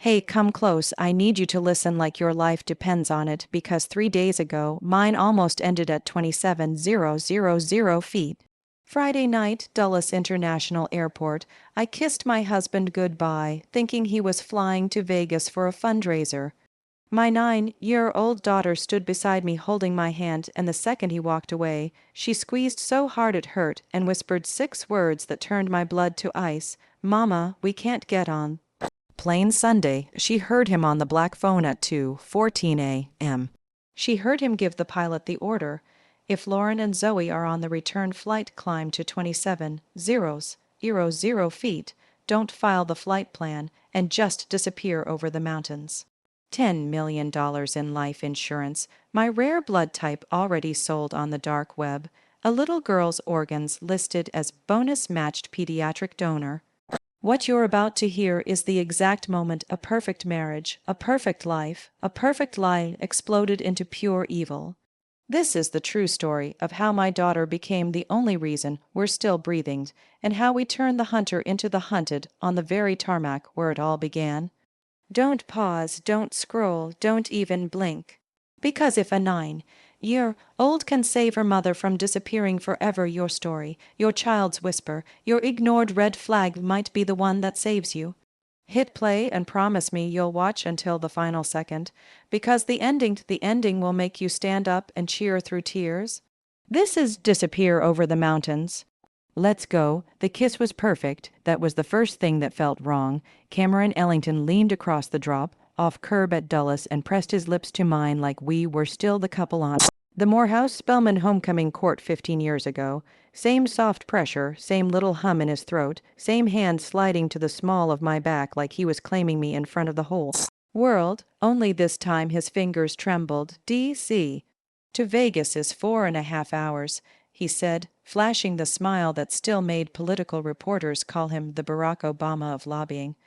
Hey, come close, I need you to listen like your life depends on it because 3 days ago, mine almost ended at 27,000 feet. Friday night, Dulles International Airport, I kissed my husband goodbye, thinking he was flying to Vegas for a fundraiser. My 9-year-old daughter stood beside me holding my hand, and the second he walked away, she squeezed so hard it hurt and whispered 6 words that turned my blood to ice. Mama, we can't get on. Plain Sunday, she heard him on the black phone at 2:14 a.m. She heard him give the pilot the order. If Lauren and Zoe are on the return flight, climb to 27,000 feet, don't file the flight plan, and just disappear over the mountains. $10 million in life insurance, my rare blood type already sold on the dark web, a little girl's organs listed as bonus-matched pediatric donor. What you're about to hear is the exact moment a perfect marriage, a perfect life, a perfect lie exploded into pure evil. This is the true story of how my daughter became the only reason we're still breathing, and how we turned the hunter into the hunted on the very tarmac where it all began. Don't pause, don't scroll, don't even blink. Because if a 9-year-old can save her mother from disappearing forever, your story, your child's whisper, your ignored red flag might be the one that saves you. Hit play and promise me you'll watch until the final second, because the ending will make you stand up and cheer through tears. This is Disappear Over the Mountains. Let's go. The kiss was perfect. That was the first thing that felt wrong. Cameron Ellington leaned across the drop-off curb at Dulles and pressed his lips to mine like we were still the couple on the Morehouse Spelman homecoming court 15 years ago. Same soft pressure, same little hum in his throat, same hand sliding to the small of my back like he was claiming me in front of the whole world, only this time his fingers trembled. D.C. to Vegas is 4.5 hours, he said, flashing the smile that still made political reporters call him the Barack Obama of lobbying.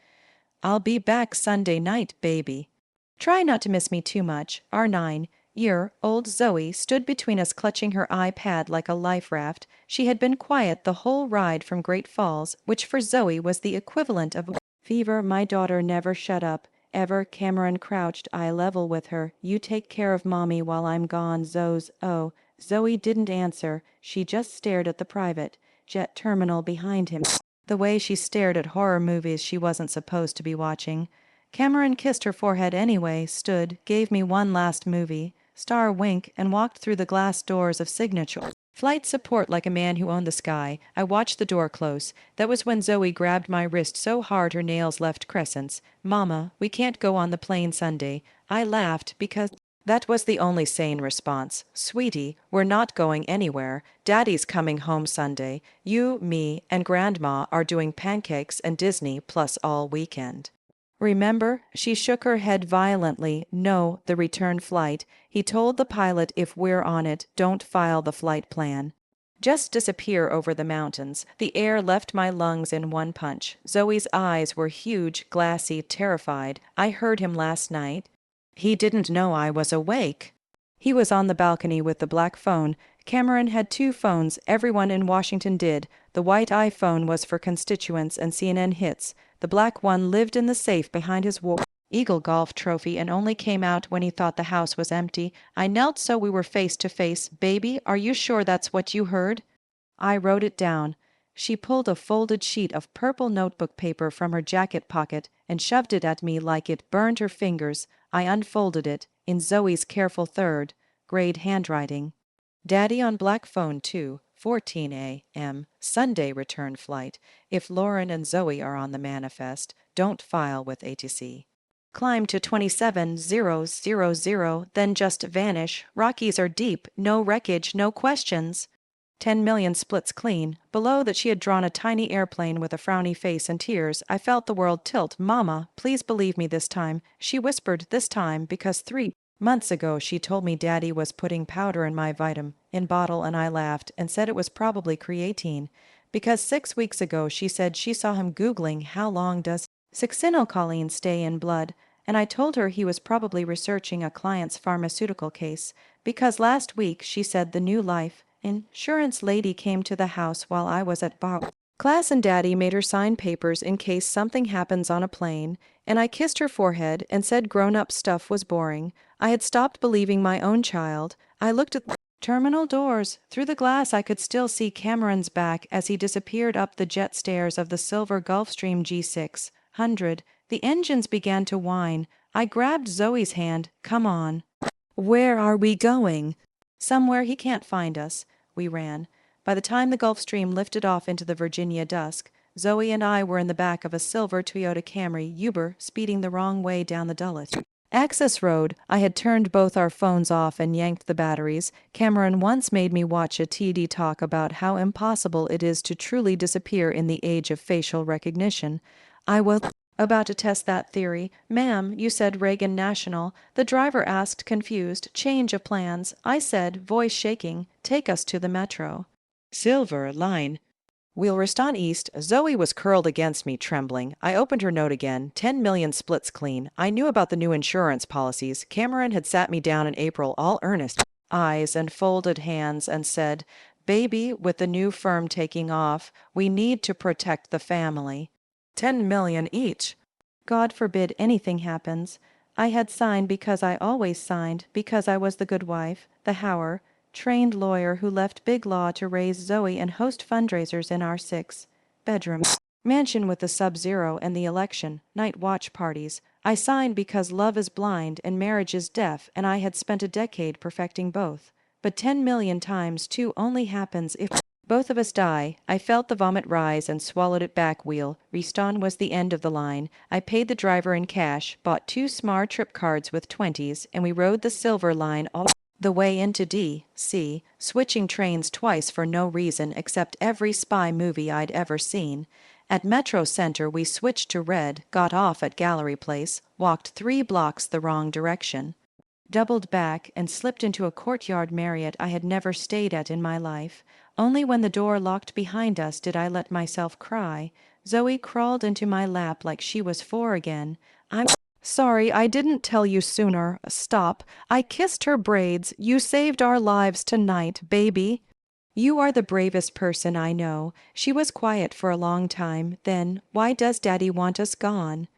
I'll be back Sunday night, baby. Try not to miss me too much. Our 9-year-old Zoe stood between us, clutching her iPad like a life raft. She had been quiet the whole ride from Great Falls, which for Zoe was the equivalent of fever. My daughter never shut up, ever. Cameron crouched eye level with her. You take care of mommy while I'm gone, Zoes. Oh. Zoe didn't answer, she just stared at the private jet terminal behind him, the way she stared at horror movies she wasn't supposed to be watching. Cameron kissed her forehead anyway, stood, gave me one last movie star wink, and walked through the glass doors of Signature Flight Support like a man who owned the sky. I watched the door close. That was when Zoe grabbed my wrist so hard her nails left crescents. Mama, we can't go on the plane Sunday. I laughed because that was the only sane response. Sweetie, we're not going anywhere. Daddy's coming home Sunday. You, me, and Grandma are doing pancakes and Disney plus all weekend. Remember? She shook her head violently. No, the return flight. He told the pilot if we're on it, don't file the flight plan. Just disappear over the mountains. The air left my lungs in one punch. Zoe's eyes were huge, glassy, terrified. I heard him last night. He didn't know I was awake. He was on the balcony with the black phone. Cameron had 2 phones, everyone in Washington did. The white iPhone was for constituents and CNN hits. The black one lived in the safe behind his War Eagle golf trophy and only came out when he thought the house was empty. I knelt so we were face to face. Baby, are you sure that's what you heard? I wrote it down. She pulled a folded sheet of purple notebook paper from her jacket pocket and shoved it at me like it burned her fingers. I unfolded it, in Zoe's careful third-grade handwriting. Daddy on black phone 2:14 a.m. Sunday return flight. If Lauren and Zoe are on the manifest, don't file with ATC. Climb to 27,000, then just vanish. Rockies are deep, no wreckage, no questions. 10 million splits clean. Below that she had drawn a tiny airplane with a frowny face and tears. I felt the world tilt. Mama, please believe me this time. She whispered this time because 3 months ago she told me Daddy was putting powder in my vitamin in bottle, and I laughed and said it was probably creatine. Because 6 weeks ago she said she saw him Googling how long does succinylcholine stay in blood, and I told her he was probably researching a client's pharmaceutical case. Because last week she said the new life insurance lady came to the house while I was at Class and Daddy made her sign papers in case something happens on a plane, and I kissed her forehead and said grown-up stuff was boring. I had stopped believing my own child. I looked at the terminal doors. Through the glass I could still see Cameron's back as he disappeared up the jet stairs of the silver Gulfstream G600. The engines began to whine. I grabbed Zoe's hand. Come on. Where are we going? Somewhere he can't find us. We ran. By the time the Gulfstream lifted off into the Virginia dusk, Zoe and I were in the back of a silver Toyota Camry Uber speeding the wrong way down the Dulles Access Road. I had turned both our phones off and yanked the batteries. Cameron once made me watch a TD talk about how impossible it is to truly disappear in the age of facial recognition. I was about to test that theory. Ma'am, you said Reagan National. The driver asked, confused. Change of plans. I said, voice shaking, take us to the metro. Silver line. We'll rest on east. Zoe was curled against me, trembling. I opened her note again. 10 million splits clean. I knew about the new insurance policies. Cameron had sat me down in April, all earnest eyes and folded hands, and said, Baby, with the new firm taking off, we need to protect the family. 10 million each. God forbid anything happens. I had signed because I always signed, because I was the good wife, the Hauer, trained lawyer who left big law to raise Zoe and host fundraisers in our 6-bedroom mansion with the Sub-Zero and the election, night watch parties. I signed because love is blind and marriage is deaf, and I had spent a decade perfecting both. But 10 million times 2 only happens if both of us die. I felt the vomit rise and swallowed it back. Wheel. Reston was the end of the line. I paid the driver in cash, bought 2 SMAR trip cards with 20s, and we rode the Silver Line all the way into D.C., switching trains twice for no reason except every spy movie I'd ever seen. At Metro Center we switched to Red, got off at Gallery Place, walked 3 blocks the wrong direction, doubled back, and slipped into a courtyard Marriott I had never stayed at in my life. Only when the door locked behind us did I let myself cry. Zoe crawled into my lap like she was 4 again. I'm sorry I didn't tell you sooner. Stop. I kissed her braids. You saved our lives tonight, baby. You are the bravest person I know. She was quiet for a long time. Then, why does Daddy want us gone?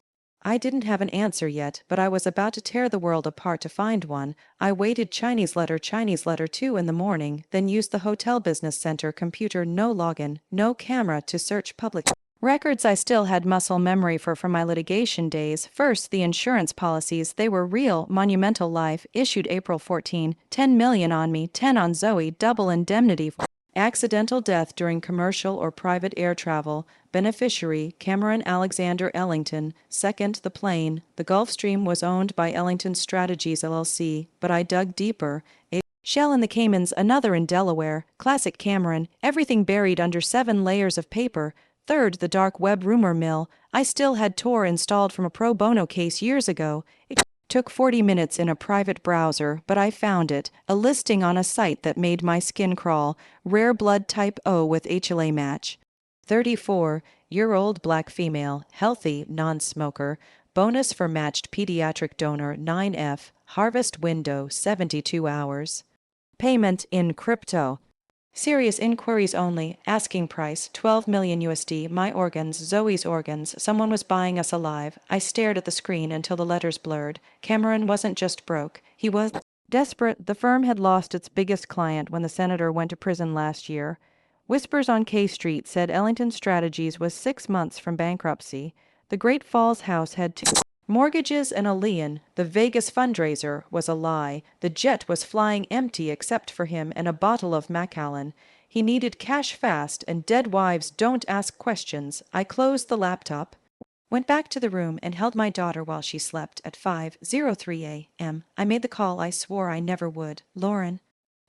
I didn't have an answer yet, but I was about to tear the world apart to find one. I waited Chinese letter 2 in the morning, then used the hotel business center computer, no login, no camera, to search public records I still had muscle memory for from my litigation days. First, the insurance policies. They were real. Monumental Life, issued April 14, 10 million on me, 10 on Zoe, double indemnity. Accidental death during commercial or private air travel. Beneficiary, Cameron Alexander Ellington. Second, the plane. The Gulfstream was owned by Ellington Strategies LLC, but I dug deeper. A shell in the Caymans, another in Delaware. Classic Cameron, everything buried under 7 layers of paper. Third, the dark web rumor mill. I still had Tor installed from a pro bono case years ago. It took 40 minutes in a private browser, but I found it, a listing on a site that made my skin crawl. Rare blood type O with HLA match. 34-year-old black female, healthy, non-smoker. Bonus for matched pediatric donor 9F. Harvest window 72 hours. Payment in crypto. Serious inquiries only. Asking price, 12 million USD. My organs, Zoe's organs. Someone was buying us alive. I stared at the screen until the letters blurred. Cameron wasn't just broke. He was desperate. The firm had lost its biggest client when the senator went to prison last year. Whispers on K Street said Ellington Strategies was 6 months from bankruptcy. The Great Falls house had 2 mortgages and a lien. The Vegas fundraiser was a lie. The jet was flying empty except for him and a bottle of Macallan. He needed cash fast, and dead wives don't ask questions. I closed the laptop, went back to the room, and held my daughter while she slept. At 5:03 a.m. I made the call I swore I never would. Lauren.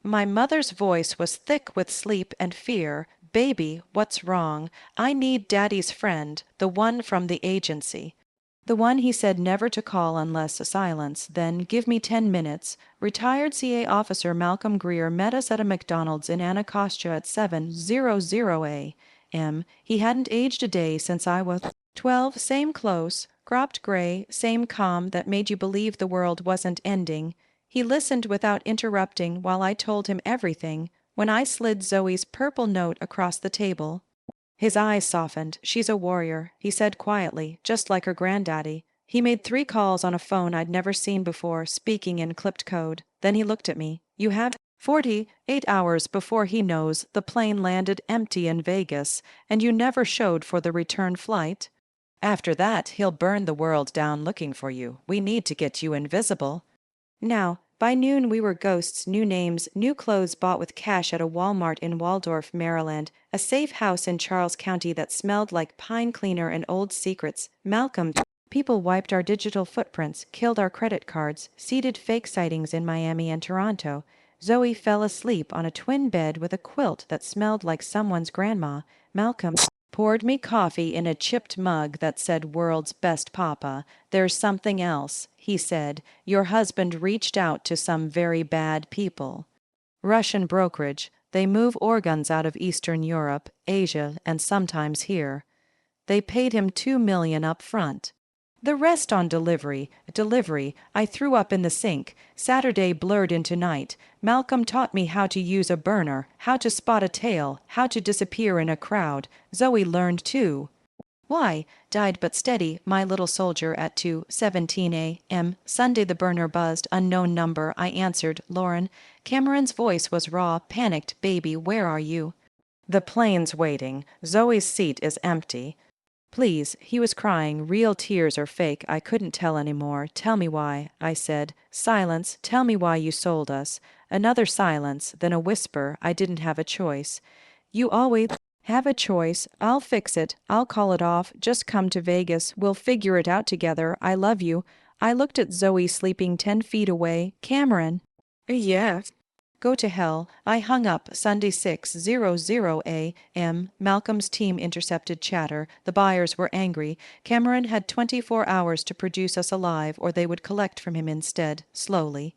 My mother's voice was thick with sleep and fear. Baby, what's wrong? I need Daddy's friend, the one from the agency. The one he said never to call unless silence. Then, give me 10 minutes. Retired CA officer Malcolm Greer met us at a McDonald's in Anacostia at 7:00 a.m. He hadn't aged a day since I was 12. Same clothes, cropped gray, same calm that made you believe the world wasn't ending. He listened without interrupting while I told him everything. When I slid Zoe's purple note across the table, His eyes softened. She's a warrior, he said quietly, just like her granddaddy. He made 3 calls on a phone I'd never seen before, speaking in clipped code. Then he looked at me. You have 48 hours before he knows the plane landed empty in Vegas, and you never showed for the return flight. After that, he'll burn the world down looking for you. We need to get you invisible. Now, by noon we were ghosts, new names, new clothes bought with cash at a Walmart in Waldorf, Maryland, a safe house in Charles County that smelled like pine cleaner and old secrets. Malcolm. People wiped our digital footprints, killed our credit cards, seeded fake sightings in Miami and Toronto. Zoe fell asleep on a twin bed with a quilt that smelled like someone's grandma. Malcolm poured me coffee in a chipped mug that said "World's Best Papa." There's something else, he said. Your husband reached out to some very bad people. Russian brokerage. They move organs out of Eastern Europe, Asia, and sometimes here. They paid him $2 million up front. The rest on delivery. I threw up in the sink. Saturday blurred into night. Malcolm taught me how to use a burner, how to spot a tail, how to disappear in a crowd. Zoe learned too. Why? Died but steady, my little soldier at 2:17 a.m. Sunday. The burner buzzed. Unknown number. I answered. Lauren. Cameron's voice was raw, panicked. Baby, where are you? The plane's waiting. Zoe's seat is empty. Please, he was crying, real tears or fake, I couldn't tell anymore. Tell me why, I said. Silence, tell me why you sold us. Another silence, then a whisper, I didn't have a choice. You always have a choice. I'll fix it. I'll call it off. Just come to Vegas. We'll figure it out together. I love you. I looked at Zoe sleeping 10 feet away. Cameron. Yes. Go to hell. I hung up. Sunday 6:00 a.m. Malcolm's team intercepted chatter. The buyers were angry. Cameron had 24 hours to produce us alive, or they would collect from him instead, slowly.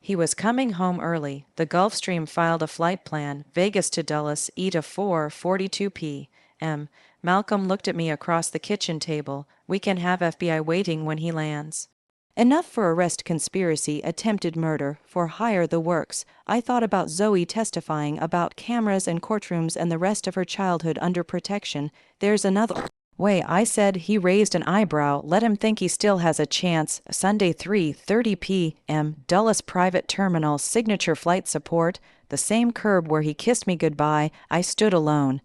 He was coming home early. The Gulfstream filed a flight plan. Vegas to Dulles, ETA 4:42 p.m. Malcolm looked at me across the kitchen table. We can have FBI waiting when he lands. Enough for arrest, conspiracy, attempted murder, for hire, the works. I thought about Zoe testifying, about cameras and courtrooms and the rest of her childhood under protection. There's another way, I said. He raised an eyebrow. Let him think he still has a chance. Sunday 3:30 p.m. Dulles private terminal, signature flight support. The same curb where he kissed me goodbye. I stood alone.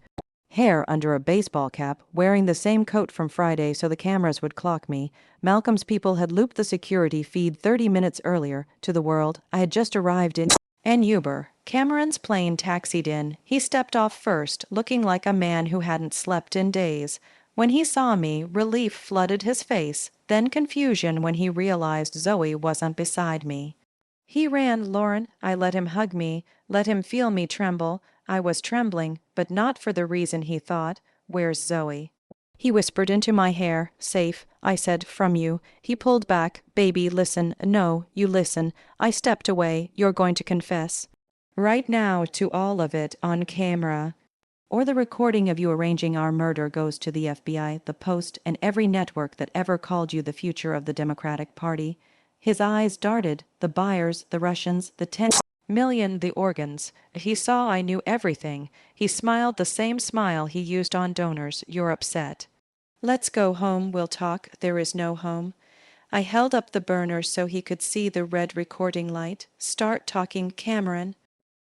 Hair under a baseball cap, wearing the same coat from Friday so the cameras would clock me. Malcolm's people had looped the security feed 30 minutes earlier. To the world, I had just arrived in Ann Arbor. Cameron's plane taxied in. He stepped off first, looking like a man who hadn't slept in days. When he saw me, relief flooded his face, then confusion when he realized Zoe wasn't beside me. He ran, Lauren. I let him hug me, let him feel me tremble. I was trembling, but not for the reason he thought. Where's Zoe? He whispered into my hair. Safe, I said, from you. He pulled back. Baby, listen. No, you listen. I stepped away. You're going to confess. Right now, to all of it, on camera. Or the recording of you arranging our murder goes to the FBI, the Post, and every network that ever called you the future of the Democratic Party. His eyes darted. The buyers, the Russians, the 10 million, the organs. He saw I knew everything. He smiled the same smile he used on donors. You're upset. Let's go home, we'll talk. There is no home. I held up the burner so he could see the red recording light. Start talking, Cameron.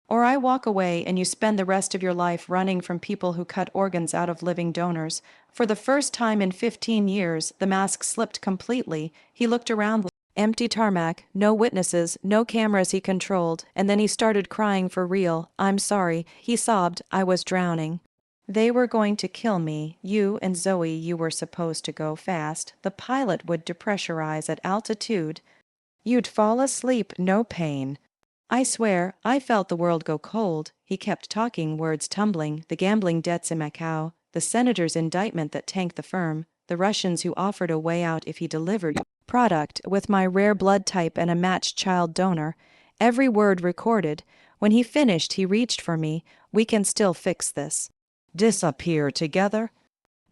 Or I walk away and you spend the rest of your life running from people who cut organs out of living donors. For the first time in 15 years, the mask slipped completely. He looked around. Empty tarmac, no witnesses, no cameras he controlled, and then he started crying for real. I'm sorry, he sobbed. I was drowning. They were going to kill me. You and Zoe, you were supposed to go fast. The pilot would depressurize at altitude. You'd fall asleep, no pain. I swear, I felt the world go cold. He kept talking, words tumbling, the gambling debts in Macau, the senator's indictment that tanked the firm, the Russians who offered a way out if he delivered product with my rare blood type and a matched child donor. Every word recorded. When he finished, he reached for me. We can still fix this. Disappear together?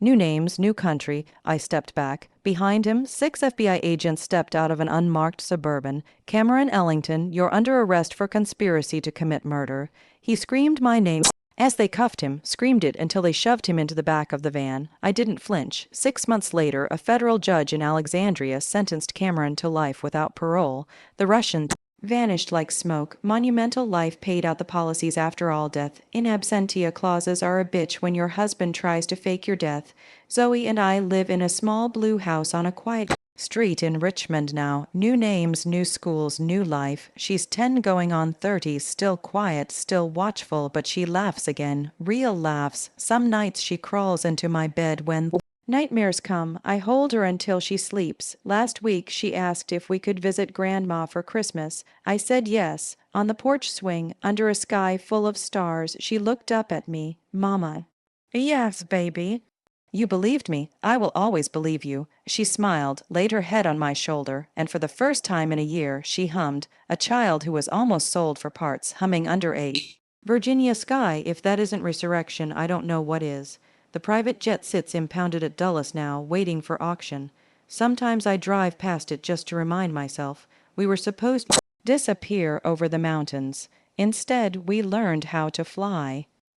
New names, new country. I stepped back. Behind him, 6 FBI agents stepped out of an unmarked Suburban. Cameron Ellington, you're under arrest for conspiracy to commit murder. He screamed my name. As they cuffed him, screamed it until they shoved him into the back of the van, I didn't flinch. 6 months later, a federal judge in Alexandria sentenced Cameron to life without parole. The Russian vanished like smoke. Monumental Life paid out the policies after all death. In absentia clauses are a bitch when your husband tries to fake your death. Zoe and I live in a small blue house on a quiet street in Richmond now. New names, new schools, new life. She's 10 going on 30, still quiet, still watchful, but she laughs again. Real laughs. Some nights she crawls into my bed when nightmares come. I hold her until she sleeps. Last week she asked if we could visit Grandma for Christmas. I said yes. On the porch swing, under a sky full of stars, she looked up at me. Mama. Yes, baby. You believed me. I will always believe you. She smiled, laid her head on my shoulder, and for the first time in a year, she hummed, a child who was almost sold for parts, humming under a Virginia sky. If that isn't resurrection, I don't know what is. The private jet sits impounded at Dulles now, waiting for auction. Sometimes I drive past it just to remind myself we were supposed to disappear over the mountains. Instead, we learned how to fly.